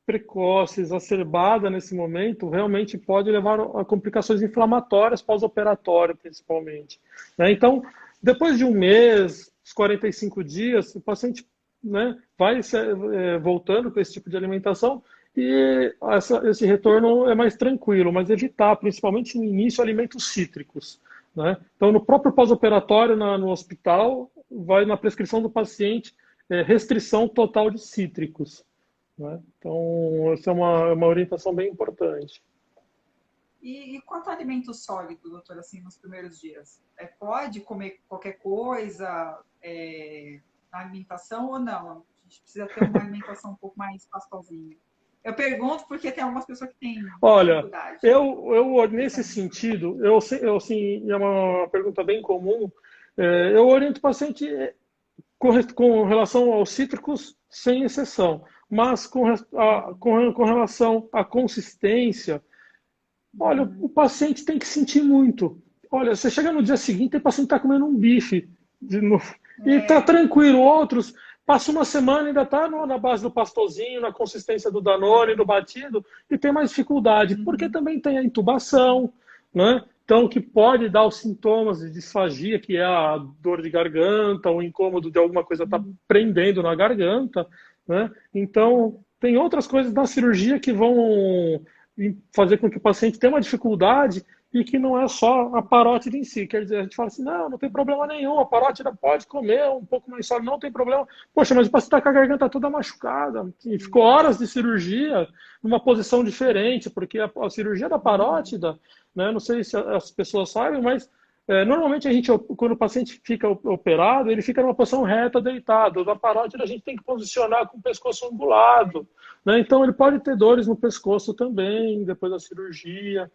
precoce, exacerbada nesse momento, realmente pode levar a complicações inflamatórias pós-operatório, principalmente. Né? Então, depois de um mês, os 45 dias, o paciente, né, vai voltando com esse tipo de alimentação e esse retorno é mais tranquilo, mas evitar, principalmente no início, alimentos cítricos. Né? Então, no próprio pós-operatório, no hospital, vai na prescrição do paciente restrição total de cítricos. Né? Então, essa é uma orientação bem importante. E quanto a alimento sólido, doutor, assim, nos primeiros dias? Pode comer qualquer coisa na alimentação ou não? A gente precisa ter uma alimentação um pouco mais pastosinha. Eu pergunto porque tem algumas pessoas que têm Olha, dificuldade. eu nesse sentido, assim, é uma pergunta bem comum, eu oriento o paciente com relação aos cítricos, sem exceção. Mas com relação à consistência, olha, o paciente tem que sentir muito. Olha, você chega no dia seguinte e o paciente está comendo um bife de novo. E está tranquilo. Outros, passa uma semana e ainda está na base do pastozinho, na consistência do Danone, do batido, e tem mais dificuldade, porque também tem a intubação, né? Então, que pode dar os sintomas de disfagia, que é a dor de garganta, o incômodo de alguma coisa estar prendendo na garganta, né? Então, tem outras coisas da cirurgia que vão fazer com que o paciente tenha uma dificuldade e que não é só a parótida em si. Quer dizer, a gente fala assim, não tem problema nenhum, a parótida pode comer um pouco mais sólido, não tem problema. Poxa, mas o paciente está com a garganta toda machucada, e ficou horas de cirurgia numa posição diferente, porque a cirurgia da parótida, né, não sei se as pessoas sabem, mas normalmente quando o paciente fica operado, ele fica numa posição reta, deitado. Na parótida a gente tem que posicionar com o pescoço angulado, né? Então ele pode ter dores no pescoço também, depois da cirurgia,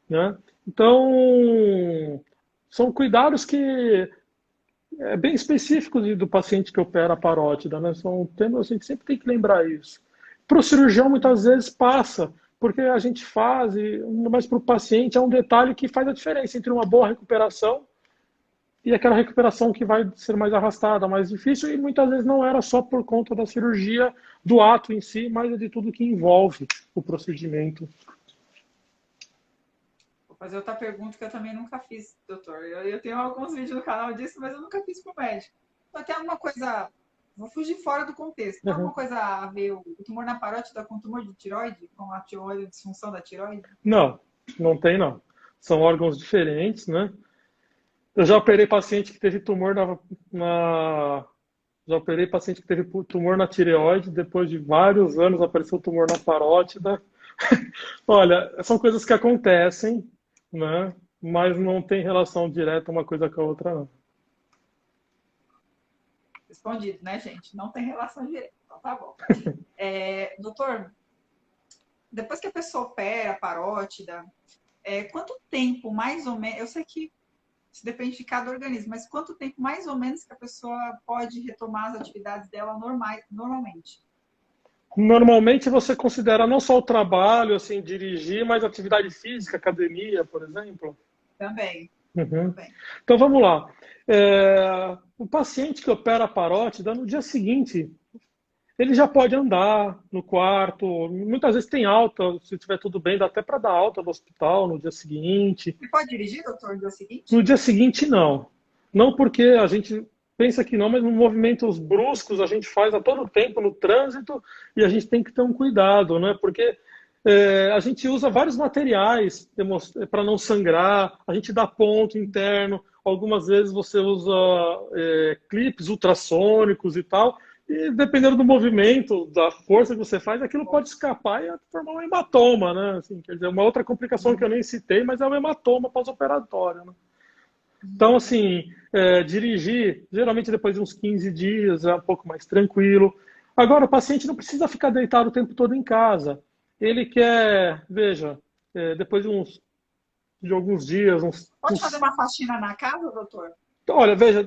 né? Então, são cuidados que bem específicos do paciente que opera a parótida, né? A gente sempre tem que lembrar isso. Para o cirurgião, muitas vezes passa, porque a gente faz, mas para o paciente é um detalhe que faz a diferença entre uma boa recuperação e aquela recuperação que vai ser mais arrastada, mais difícil, e muitas vezes não era só por conta da cirurgia, do ato em si, mas de tudo que envolve o procedimento. Vou fazer outra pergunta que eu também nunca fiz, doutor. Eu tenho alguns vídeos no canal disso, mas eu nunca fiz para o médico. Então, tem alguma coisa. Vou fugir fora do contexto. Tem alguma coisa a ver o tumor na parótida com o tumor de tireoide? Com a disfunção da tireoide? Não, não tem não. São órgãos diferentes, né? Eu já operei paciente que teve tumor já operei paciente que teve tumor na tireoide, depois de vários anos apareceu tumor na parótida. Olha, são coisas que acontecem, né? Mas não tem relação direta uma coisa com a outra, não. Respondido, né, gente? Não tem relação direta. Então tá bom. Doutor, depois que a pessoa opera a parótida, quanto tempo, mais ou menos, eu sei que isso depende de cada organismo, mas quanto tempo, mais ou menos, que a pessoa pode retomar as atividades dela normalmente? Normalmente você considera não só o trabalho, assim, dirigir, mas atividade física, academia, por exemplo? Também. Uhum. Então vamos lá. O paciente que opera a parótida, no dia seguinte, ele já pode andar no quarto. Muitas vezes tem alta, se estiver tudo bem, dá até para dar alta no hospital no dia seguinte. Ele pode dirigir, doutor, no dia seguinte? No dia seguinte, não. Não porque a gente pensa que não, mas nos movimentos bruscos a gente faz a todo tempo no trânsito e a gente tem que ter um cuidado, né? Porque a gente usa vários materiais para não sangrar, a gente dá ponto interno, algumas vezes você usa clipes ultrassônicos e tal, e dependendo do movimento, da força que você faz, aquilo pode escapar e formar um hematoma, né? Assim, quer dizer, uma outra complicação que eu nem citei, mas é o hematoma pós-operatório, né? Então, assim, dirigir, geralmente depois de uns 15 dias, é um pouco mais tranquilo. Agora, o paciente não precisa ficar deitado o tempo todo em casa. Ele quer, veja, depois de alguns dias... Pode fazer uma faxina na casa, doutor? Olha, veja,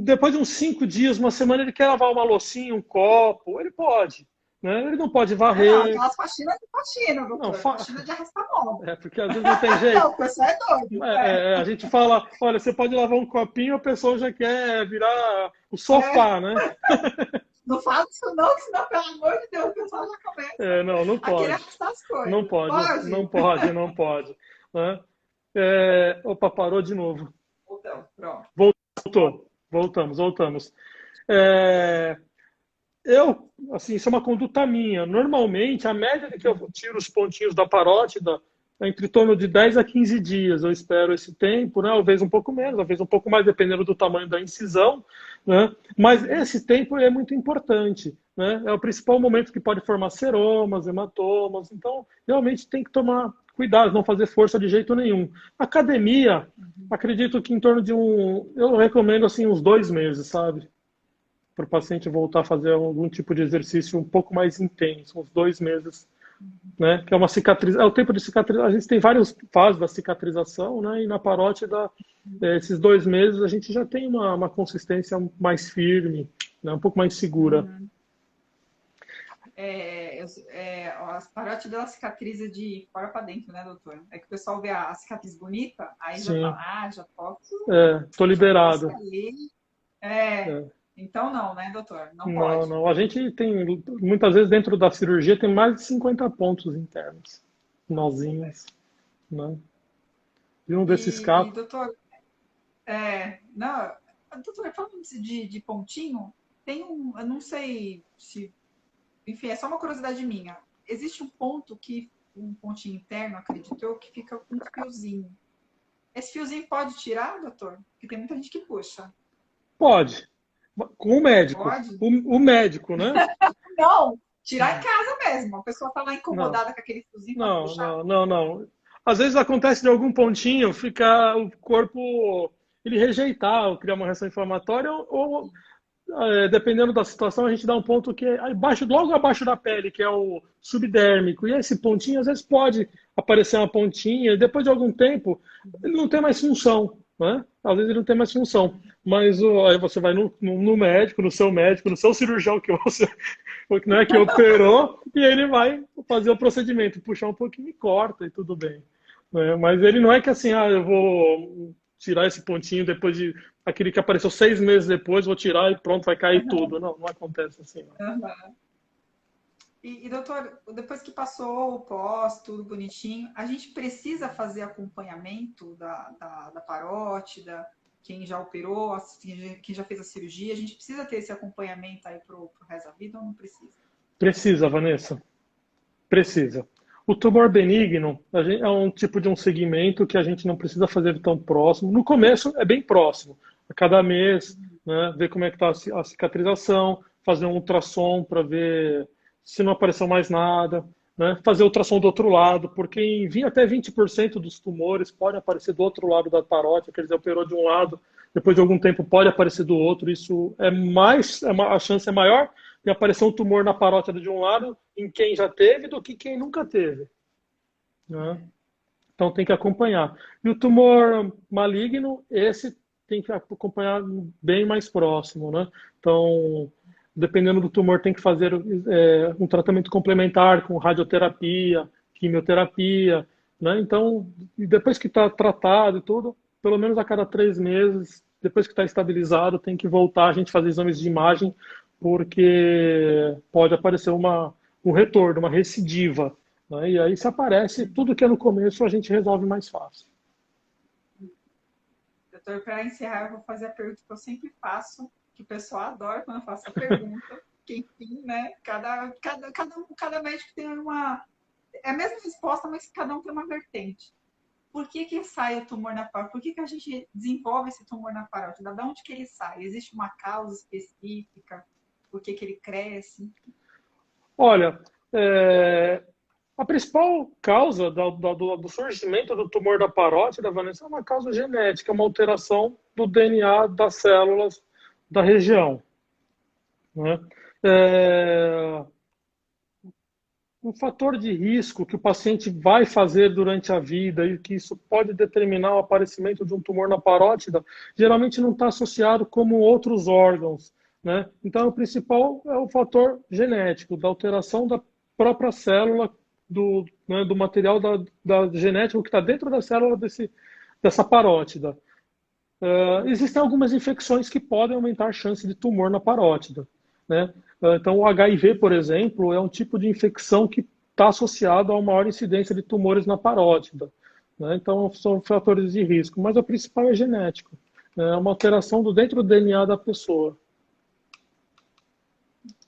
depois de uns 5 dias, uma semana, ele quer lavar uma loucinha, um copo, ele pode. né? Ele não pode Ah, não, varrer. aquelas faxinas de faxina, Não, doutor. Faxina de arrastar móvel. porque às vezes não tem jeito. Não, o pessoal é doido. A gente fala, olha, você pode lavar um copinho, a pessoa já quer virar o É, sofá, né? não fala isso não, que senão, pelo amor de Deus, o pessoal já começa Não, não a querer pode. arrastar as Não coisas. pode, não Pode? pode, não pode. Né? Opa, parou de novo. Então, pronto. Voltou. Voltamos. É, assim, isso é uma conduta minha. Normalmente, a média de que eu tiro os pontinhos da parótida é entre torno de 10 a 15 dias. Eu espero esse tempo, né? Às vezes um pouco menos, às vezes um pouco mais, dependendo do tamanho da incisão, né? Mas esse tempo é muito importante, né? É o principal momento que pode formar seromas, hematomas. Então, realmente tem que tomar cuidado, não fazer força de jeito nenhum. Academia, acredito que em torno de eu recomendo assim uns 2 meses, sabe? Para o paciente voltar a fazer algum tipo de exercício um pouco mais intenso, uns 2 meses, né? Que é uma cicatriz, é o tempo de cicatrização. A gente tem várias fases da cicatrização, né? E na parótida, esses 2 meses a gente já tem uma consistência mais firme, né? Um pouco mais segura. As parótidas ela cicatriza de fora para dentro, né, doutor? É que o pessoal vê a cicatriz bonita, aí já Sim, fala, já posso, tô já posso liberado. ali. É, É. então não, né, doutor? Não Não, pode. não. A gente tem, muitas vezes dentro da cirurgia, tem mais de 50 pontos internos, nozinhos, né? E um desses E escapa. doutor, não, doutor, falando de pontinho, tem eu não sei se, enfim, é só uma curiosidade minha. Existe um pontinho interno, acredito eu, que fica com um fiozinho. Esse fiozinho pode tirar, doutor? Porque tem muita gente que puxa. Pode. Com o médico. Pode? O médico, né? Não, tirar em casa mesmo. A pessoa tá lá Não, incomodada com aquele fiozinho, pode não, puxar. não, não, não. Às vezes acontece de algum pontinho ficar o corpo ele rejeitar ou criar uma reação inflamatória ou dependendo da situação a gente dá um ponto que é abaixo, logo abaixo da pele, que é o subdérmico. E esse pontinho às vezes pode aparecer uma pontinha e depois de algum tempo ele não tem mais função, né? Às vezes ele não tem mais função. Mas aí você vai no médico, no seu cirurgião que você não é que operou, e ele vai fazer o procedimento, puxar um pouquinho e corta e tudo bem. Né? Mas ele não é que assim, eu vou tirar esse pontinho depois de aquele que apareceu 6 meses depois, vou tirar e pronto, vai cair tudo. Não, não acontece assim. Não. Uhum. Doutor, depois que passou o pós, tudo bonitinho, a gente precisa fazer acompanhamento da parótida, quem já operou, quem já fez a cirurgia, a gente precisa ter esse acompanhamento aí pro resto da vida ou não precisa? Precisa, Vanessa. Precisa. O tumor benigno é um tipo de um segmento que a gente não precisa fazer tão próximo. No começo é bem próximo, a cada mês, né, ver como é que está a cicatrização, fazer um ultrassom para ver se não apareceu mais nada, né, fazer ultrassom do outro lado, porque até 20% dos tumores podem aparecer do outro lado da parótida, quer dizer, operou de um lado, depois de algum tempo pode aparecer do outro, isso a chance é maior de aparecer um tumor na parótida de um lado em quem já teve do que quem nunca teve. Né? Então tem que acompanhar. E o tumor maligno, esse tem que acompanhar bem mais próximo. Né? Então, dependendo do tumor, tem que fazer um tratamento complementar com radioterapia, quimioterapia. Né? Então, depois que está tratado e tudo, pelo menos a cada 3 meses, depois que está estabilizado, tem que voltar a gente fazer exames de imagem porque pode aparecer um retorno, uma recidiva. Né? E aí, se aparece, tudo que é no começo a gente resolve mais fácil. Doutor, para encerrar, eu vou fazer a pergunta que eu sempre faço, que o pessoal adora quando eu faço a pergunta, que enfim, né? Cada médico tem é a mesma resposta, mas cada um tem uma vertente. Por que sai o tumor na parótida? Por que a gente desenvolve esse tumor na parótida? De onde que ele sai? Existe uma causa específica? Por que ele cresce? Olha, a principal causa do surgimento do tumor da parótida, Vanessa, é uma causa genética, uma alteração do DNA das células da região. Né? Um fator de risco que o paciente vai fazer durante a vida e que isso pode determinar o aparecimento de um tumor na parótida, geralmente não está associado como outros órgãos. né? Então, o principal é o fator genético, da alteração da própria célula, né, do material da genética que está dentro da célula dessa parótida. Existem algumas infecções que podem aumentar a chance de tumor na parótida, né? Então, o HIV, por exemplo, é um tipo de infecção que está associado a uma maior incidência de tumores na parótida, né? Então, são fatores de risco, mas o principal é genético, né? É uma alteração dentro do DNA da pessoa.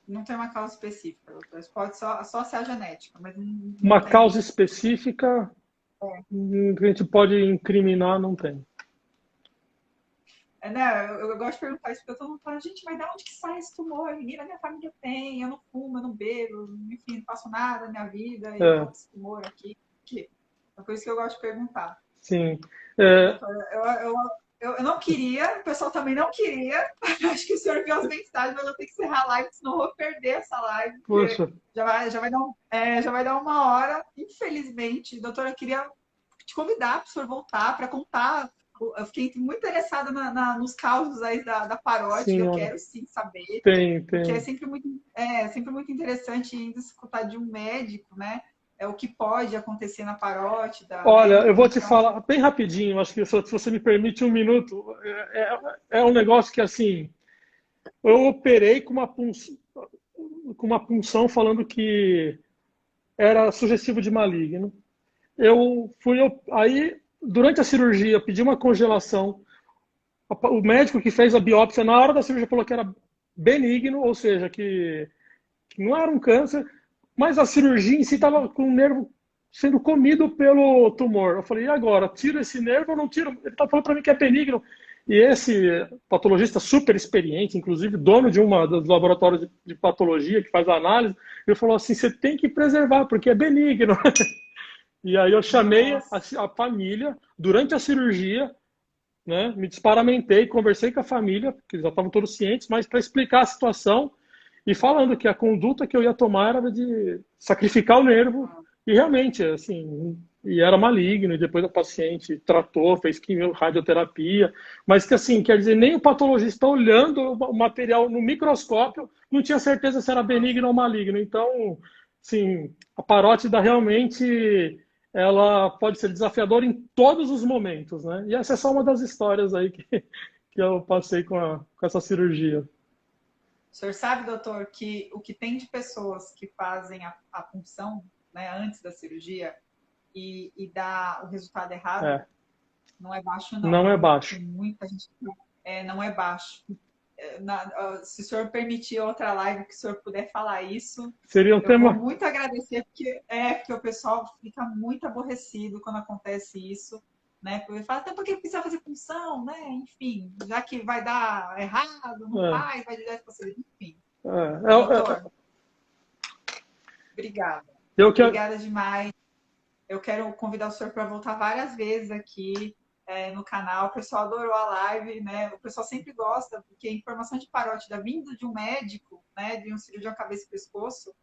Não tem uma causa específica, doutor. Isso pode só ser a genética, mas não Uma tem. causa específica que a gente pode incriminar, não tem. Né, eu gosto de perguntar isso, porque todo mundo fala, gente, mas de onde que sai esse tumor? Ninguém na minha família tem, eu não fumo, eu não bebo, enfim, não faço nada na minha vida, e de É, onde esse tumor aqui? É por isso que eu gosto de perguntar. sim. Doutor, eu não queria, o pessoal também não queria. Acho que o senhor viu as mensagens, mas eu tenho que encerrar a live, senão eu vou perder essa live, porque Poxa, já vai dar uma hora, infelizmente. Doutora, eu queria te convidar para o senhor voltar para contar. Eu fiquei muito interessada nos causos aí da parótida, sim, eu olha, quero sim saber, porque tem. é sempre muito interessante ainda escutar de um médico, né? É o que pode acontecer na parótida, né? Olha, eu vou Enfim, te então, falar bem rapidinho, acho que se você me permite um minuto, é um negócio que, assim, eu operei com uma punção falando que era sugestivo de maligno. Aí, durante a cirurgia, pedi uma congelação. O médico que fez a biópsia, na hora da cirurgia, falou que era benigno, ou seja, que não era um câncer, mas a cirurgia em si estava com o nervo sendo comido pelo tumor. Eu falei, e agora? Tiro esse nervo ou não tiro? Ele está falando para mim que é benigno. E esse patologista super experiente, inclusive dono de uma dos laboratórios de patologia que faz a análise, ele falou assim, você tem que preservar, porque é benigno. E aí eu chamei nossa, a família durante a cirurgia, né? Me desparamentei, conversei com a família, porque já estavam todos cientes, mas para explicar a situação e falando que a conduta que eu ia tomar era de sacrificar o nervo e realmente, assim, e era maligno, e depois a paciente tratou, fez quimio, radioterapia, mas que assim, quer dizer, nem o patologista olhando o material no microscópio não tinha certeza se era benigno ou maligno. Então, sim, a parótida realmente ela pode ser desafiadora em todos os momentos, né? E essa é só uma das histórias aí que eu passei com essa cirurgia. o senhor sabe, doutor, que o que tem de pessoas que fazem a punção, né, antes da cirurgia e dá o resultado errado, É, não é baixo, não, não é viu? baixo. Tem muita gente que não é baixo. Se o senhor permitir outra live que o senhor puder falar isso, Seria um eu vou tema. muito agradecer, porque o pessoal fica muito aborrecido quando acontece isso, né? Porque fala, até porque precisa fazer função, né? Enfim, já que vai dar errado, não É, faz, vai direto para a cirurgia, enfim. é, Doutor, obrigada. eu que. Obrigada demais. Eu quero convidar o senhor para voltar várias vezes aqui no canal. O pessoal adorou a live, né? O pessoal sempre gosta, porque a informação de parótida vindo de um médico, né? De um cirurgião cabeça e pescoço,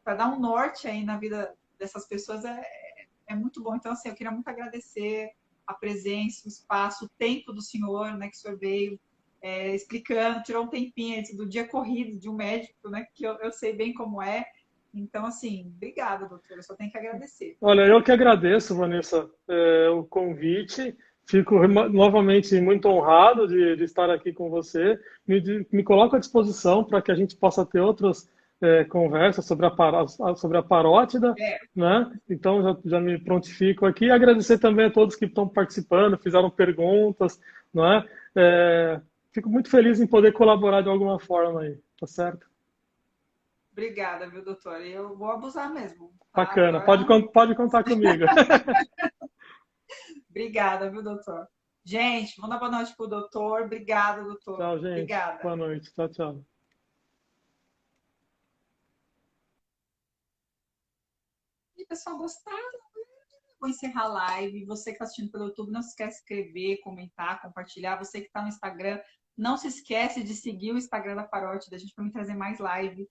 para dar um norte aí na vida dessas pessoas é muito bom. Então, assim, eu queria muito agradecer a presença, o espaço, o tempo do senhor, né? Que o senhor veio explicando, tirou um tempinho do dia corrido de um médico, né? Que eu sei bem como é. Então, assim, obrigada, doutora. Eu só tenho que agradecer. Olha, eu que agradeço, Vanessa, o convite. Fico novamente muito honrado de estar aqui com você. Me coloco à disposição para que a gente possa ter outras conversas sobre a parótida, É, né? Então já me prontifico aqui. Agradecer também a todos que estão participando, fizeram perguntas, não é? Fico muito feliz em poder colaborar de alguma forma aí, tá certo? obrigada, viu, doutora? Eu vou abusar mesmo, tá? Bacana, Agora, pode contar comigo. obrigada, viu, doutor? Gente, vamos dar boa noite pro doutor. Obrigada, doutor. Tchau, gente. Obrigada. Boa noite. Tchau, tchau. E pessoal, gostaram? Vou encerrar a live. Você que está assistindo pelo YouTube, não se esquece de se inscrever, comentar, compartilhar. Você que está no Instagram, não se esquece de seguir o Instagram da Parótida, a gente para me trazer mais live,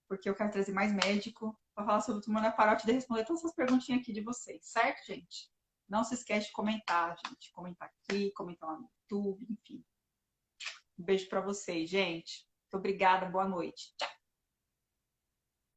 porque eu quero trazer mais médico para falar sobre o tumor na parótida e responder todas essas perguntinhas aqui de vocês, certo, gente? Não se esquece de comentar, gente. Comentar aqui, comentar lá no YouTube, enfim. Um beijo para vocês, gente. Muito obrigada, boa noite. Tchau.